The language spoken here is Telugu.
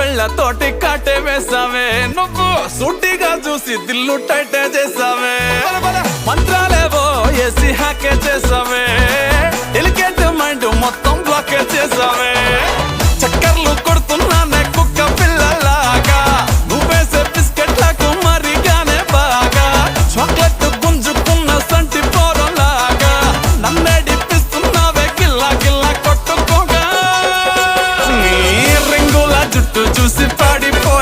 కళ్ళతోటి కాటే వేసావే నువ్వు సూటిగా చూసి దిల్లు టైటే చేసావే మంత్రాలేవో ఏసి హ్యాకే చేసావే ఎలికేట్ మైండ్ మొత్తం బ్లాకే చేసావే చక్కర్లు కొడుతున్నానే కుక్క పిల్లలాగా నువ్వేసే బిస్కెట్లకు మరిగానే బాగా చాక్లెట్ గుంజుకున్న సంటి పోరలాగా నన్నే డిప్పిస్తున్నావే గిల్లా గిల్లా కొట్టుకోగా నీ రింగుల జుట్టు చూసి పాడిపో